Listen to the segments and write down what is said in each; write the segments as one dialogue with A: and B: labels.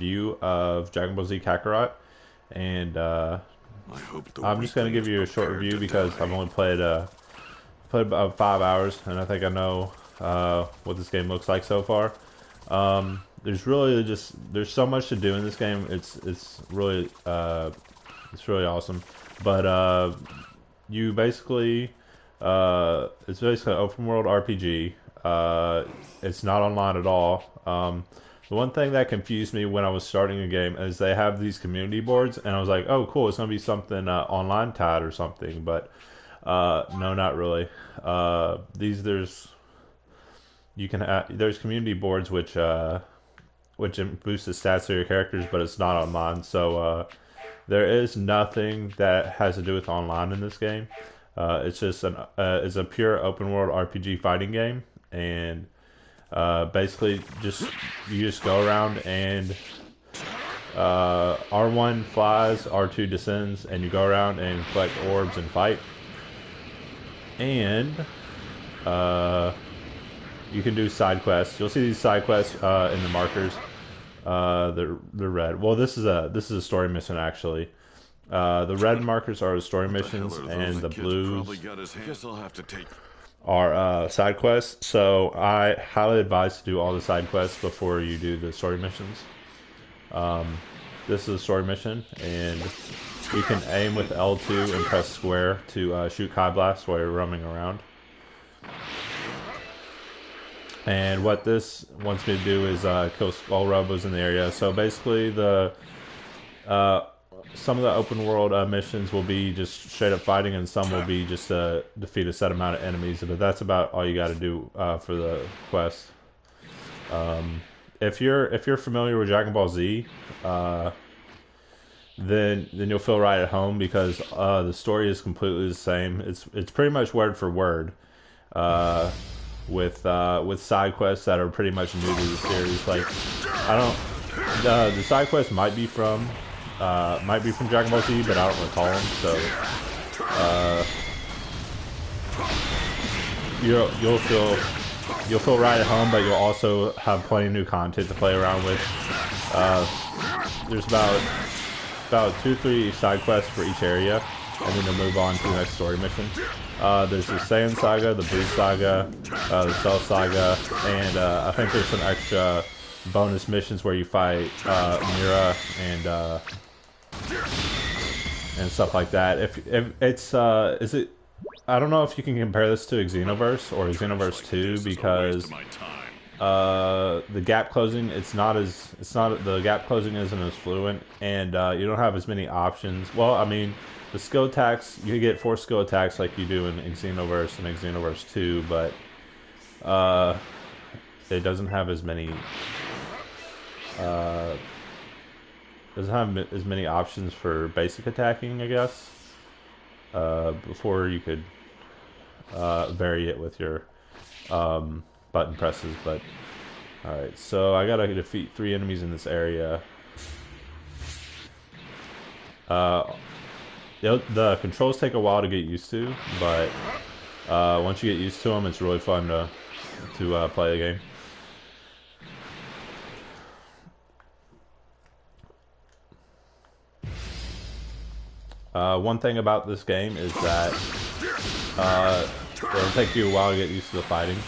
A: Review of Dragon Ball Z Kakarot, and I'm just gonna give you a short review because I've only played about 5 hours, and I think I know what this game looks like so far. There's really just there's so much to do in this game. It's really awesome, but you basically it's basically an open world RPG. It's not online at all. The one thing that confused me when I was starting a game is they have these community boards, and I was like, "Oh, cool! It's gonna be something online tied or something." But no, not really. These there's community boards which boost the stats of your characters, but it's not online. So there is nothing that has to do with online in this game. It's a pure open world RPG fighting game, and basically you just go around and R1 flies, R2 descends, and you go around and collect orbs and fight. And you can do side quests. You'll see these side quests in the markers. They're red. Well, this is a story mission actually. The red markers are the story missions, and the blues are side quests. So I highly advise to do all the side quests before you do the story missions. This is a story mission, and you can aim with L2 and press square to shoot Kai Blasts while you're roaming around. And what this wants me to do is kill Skull Robos in the area. So basically, some of the open world missions will be just straight up fighting, and some will be just defeat a set amount of enemies. But that's about all you got to do for the quest. If you're familiar with Dragon Ball Z, then you'll feel right at home because the story is completely the same. It's pretty much word for word. With side quests that are pretty much new to the series. Like, I don't. The side quests might be from Dragon Ball Z, but I don't recall them. So you'll feel right at home, but you'll also have plenty of new content to play around with. There's about 2-3 side quests for each area, and then you'll move on to the next story mission. There's the Saiyan Saga, the Buu Saga, the Cell Saga, and I think there's some extra bonus missions where you fight Mira and stuff like that. If it's is it? I don't know if you can compare this to Xenoverse or Xenoverse 2 because the gap closing the gap closing isn't as fluent, and you don't have as many options. Well, I mean, the skill attacks, you get 4 skill attacks like you do in Xenoverse and Xenoverse 2, but it doesn't have as many options for basic attacking, I guess. Before you could vary it with your button presses, but alright, so I gotta defeat 3 enemies in this area. The controls take a while to get used to, but once you get used to them, it's really fun to play the game. One thing about this game is that it'll take you a while to get used to the fighting.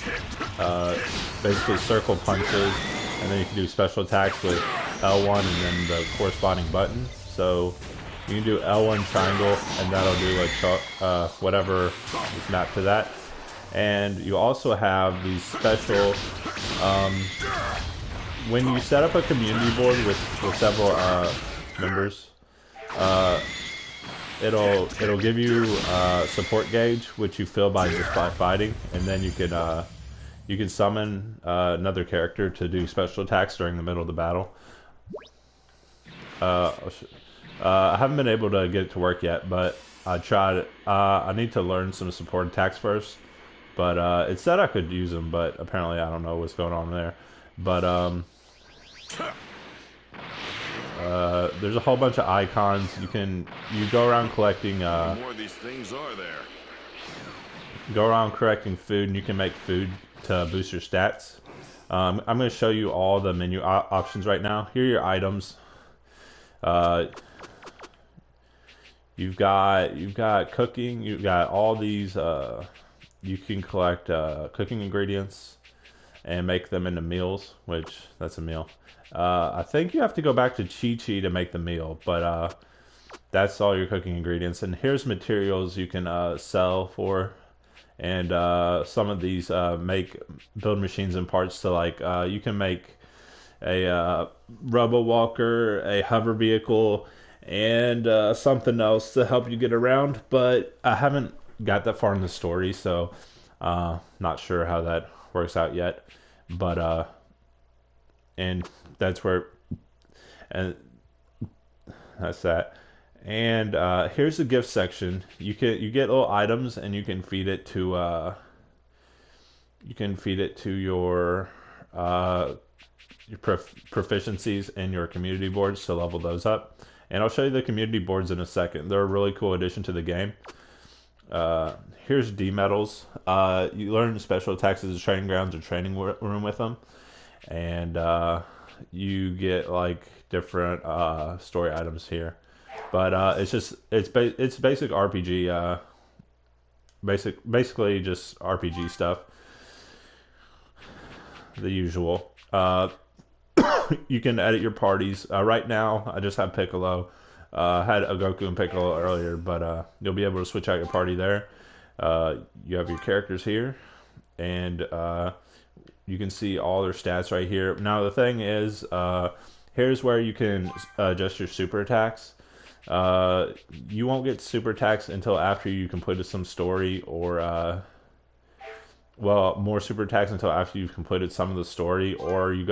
A: Basically circle punches, and then you can do special attacks with L1 and then the corresponding button. So you can do L1 triangle, and that'll do like whatever is mapped to that. And you also have these special when you set up a community board with several members. It'll give you support gauge, which you fill by fighting, and then you can summon another character to do special attacks during the middle of the battle. I haven't been able to get it to work yet, but I tried it. I need to learn some support attacks first, but it said I could use them, but apparently I don't know what's going on there. But there's a whole bunch of icons. You go around collecting.
B: How many more of these things are there?
A: Go around collecting food, and you can make food to boost your stats. I'm going to show you all the menu options right now. Here are your items. Uh, you've got cooking. You've got all these. You can collect cooking ingredients and make them into meals, which that's a meal. I think you have to go back to Chi Chi to make the meal, but that's all your cooking ingredients. And here's materials you can sell for. And some of these make build machines and parts to like you can make a robo walker, a hover vehicle, and something else to help you get around. But I haven't got that far in the story, so not sure how that works out yet. But and that's where, and that's that. And here's the gift section. You get little items, and you can feed it to your proficiencies in your community boards to level those up. And I'll show you the community boards in a second. They're a really cool addition to the game. Here's D medals. You learn special attacks as a training grounds or training room with them, and you get like different story items here. But it's basic RPG, basically just RPG stuff, the usual. You can edit your parties. Right now, I just have Piccolo. Had a Goku and Piccolo earlier, but you'll be able to switch out your party there. You have your characters here, and you can see all their stats right here. Now the thing is, here's where you can adjust your super attacks. You won't get super attacks until after you completed some story, or more super attacks until after you've completed some of the story, or you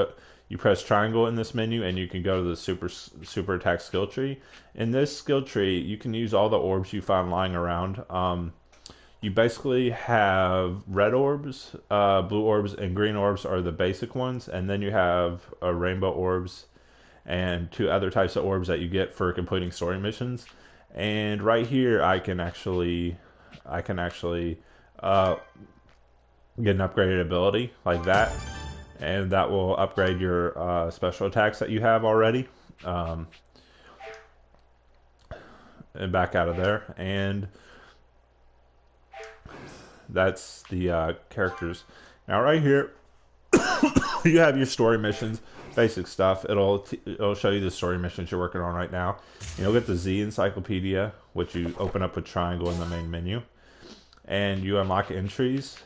A: press triangle in this menu and you can go to the super attack skill tree. In this skill tree, you can use all the orbs you find lying around. You basically have red orbs, blue orbs, and green orbs are the basic ones, and then you have rainbow orbs and 2 other types of orbs that you get for completing story missions. And right here, I can actually get an upgraded ability like that, and that will upgrade your special attacks that you have already. And back out of there, and that's the characters. Now right here, you have your story missions, basic stuff. It'll show you the story missions you're working on right now. You'll get the Z Encyclopedia, which you open up with triangle in the main menu, and you unlock entries.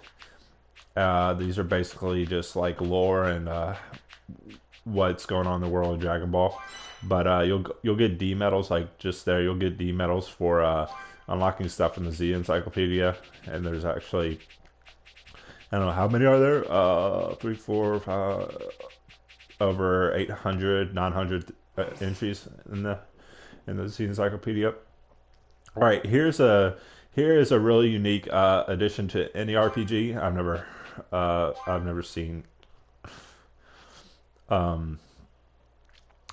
A: These are basically just like lore and what's going on in the world of Dragon Ball. But you'll get D medals, like just there. You'll get D medals for unlocking stuff in the Z Encyclopedia, and there's actually, I don't know how many are there. 3, 4, 5, over 800, 900 entries in the Z Encyclopedia. All right, here is a really unique addition to any RPG. I've never seen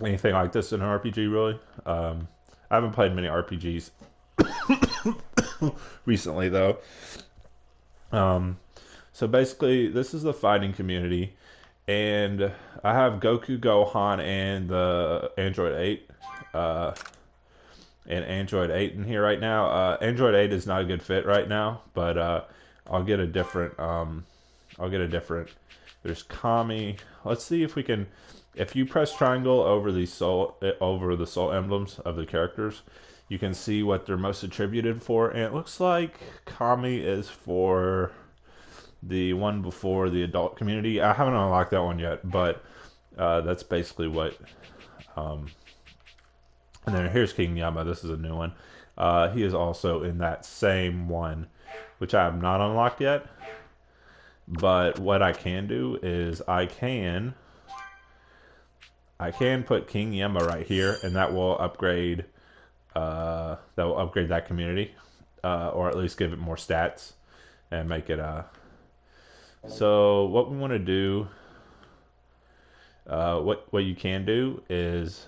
A: anything like this in an RPG. Really, I haven't played many RPGs recently though. So basically, this is the fighting community, and I have Goku, Gohan, and the Android 8, and Android 8 in here right now. Android 8 is not a good fit right now, but I'll get a different. There's Kami. Let's see if we can. If you press triangle over the soul emblems of the characters, you can see what they're most attributed for, and it looks like Kami is for the one before the adult community. I haven't unlocked that one yet, but that's basically what. And then here's King Yama. This is a new one. He is also in that same one, which I have not unlocked yet. But what I can do is I can put King Yama right here, and that will upgrade that community, or at least give it more stats and make it So what we want to do, what you can do is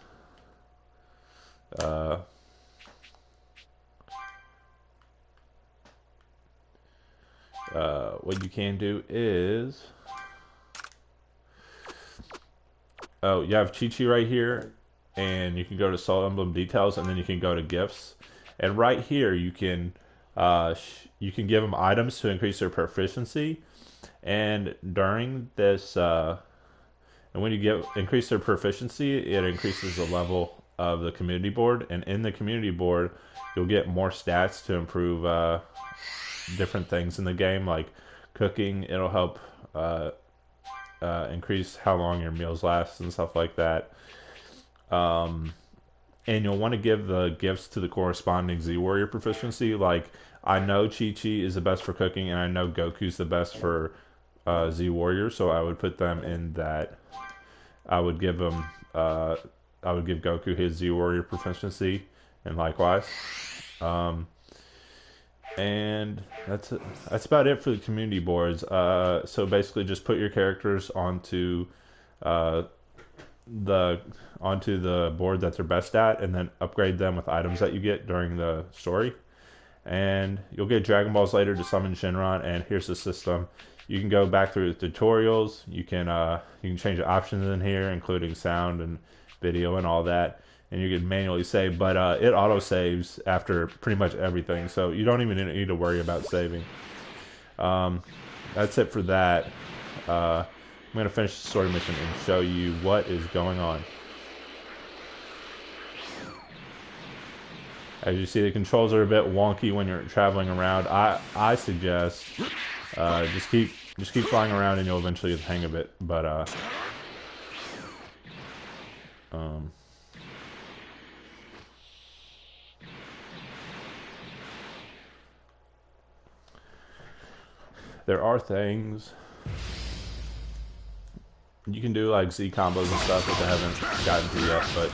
A: what you can do is oh, you have Chi-Chi right here, and you can go to Soul Emblem details, and then you can go to gifts, and right here you can give them items to increase their proficiency, and during this and when you increase their proficiency, it increases the level of the community board, and in the community board you'll get more stats to improve different things in the game, like cooking. It'll help increase how long your meals last and stuff like that. And you'll want to give the gifts to the corresponding Z Warrior proficiency. Like, I know Chi-Chi is the best for cooking, and I know Goku's the best for Z Warrior, so I would put them in that. I would give Goku his Z Warrior proficiency, and likewise. And that's about it for the community boards. So basically, just put your characters onto the board that they're best at, and then upgrade them with items that you get during the story. And you'll get Dragon Balls later to summon Shenron. And here's the system: you can go back through the tutorials. You can change the options in here, including sound and video and all that. And you can manually save, but it auto saves after pretty much everything, so you don't even need to worry about saving. That's it for that. I'm going to finish the story mission and show you what is going on. As you see, the controls are a bit wonky when you're traveling around. I suggest just keep flying around and you'll eventually get the hang of it. But there are things you can do, like Z combos and stuff, which I haven't gotten to yet, but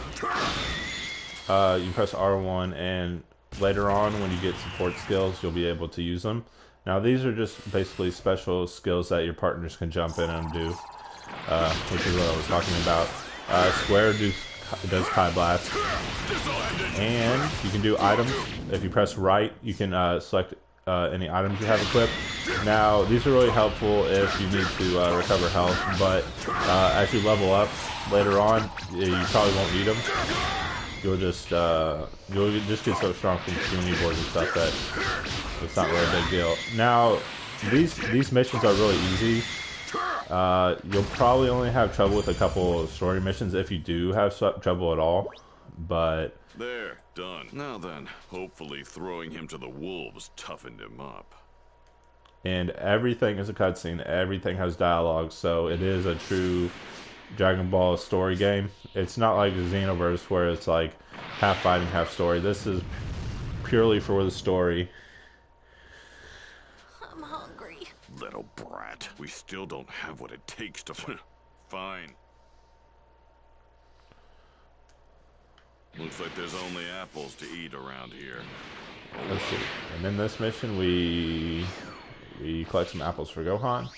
A: you press R1, and later on when you get support skills, you'll be able to use them. Now these are just basically special skills that your partners can jump in and do, which is what I was talking about. Square does Kai Blast, and you can do items. If you press right, you can select any items you have equipped. Now these are really helpful if you need to recover health, but as you level up later on, you probably won't need them. You'll just get so strong from community boards and stuff that it's not really a big deal. Now these missions are really easy. You'll probably only have trouble with a couple of story missions if you do have trouble at all, but
B: there, done. Now then, hopefully throwing him to the wolves toughened him up.
A: And everything is a cutscene. Everything has dialogue, so it is a true Dragon Ball story game. It's not like the Xenoverse where it's like half fighting, half story. This is purely for the story.
C: I'm hungry.
B: Little brat. We still don't have what it takes to... Fine. Looks like there's only apples to eat around here. Oh,
A: let's see. And in this mission, we collect some apples for Gohan,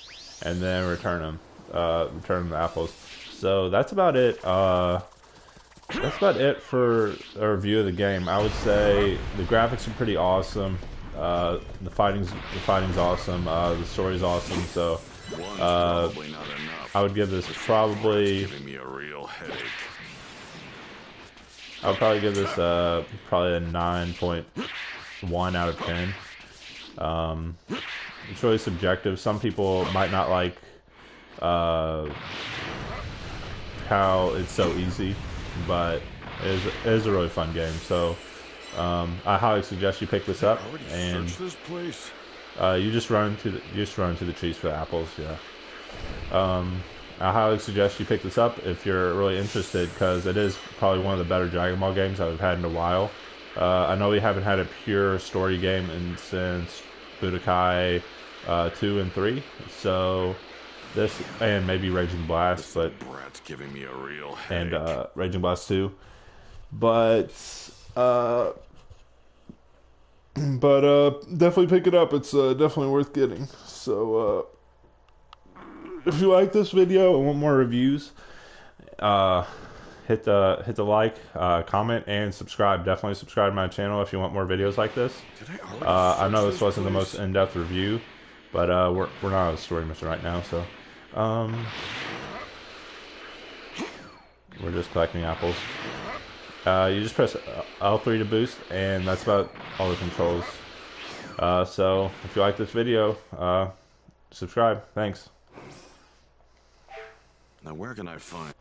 A: and then return the apples. So that's about it. That's about it for a review of the game. I would say the graphics are pretty awesome. The fighting's awesome. The story's awesome. So I would give this probably. I would probably give this probably a 9.1 out of 10. It's really subjective. Some people might not like how it's so easy, but it is a really fun game. So I highly suggest you pick this up, and you just run to the trees for the apples. Yeah. I highly suggest you pick this up if you're really interested, because it is probably one of the better Dragon Ball games I've had in a while. I know we haven't had a pure story game since Budokai 2 and 3, so this, and maybe Raging Blast, but
B: giving me a real
A: and Raging Blast 2, but definitely pick it up. It's definitely worth getting. So if you like this video and want more reviews, hit the like, comment, and subscribe. Definitely subscribe to my channel if you want more videos like this. I know this wasn't the most in-depth review, but we're not on a story mission right now, so We're just collecting apples. You just press L3 to boost, and that's about all the controls. So, if you like this video, subscribe. Thanks.
B: Now where can I find...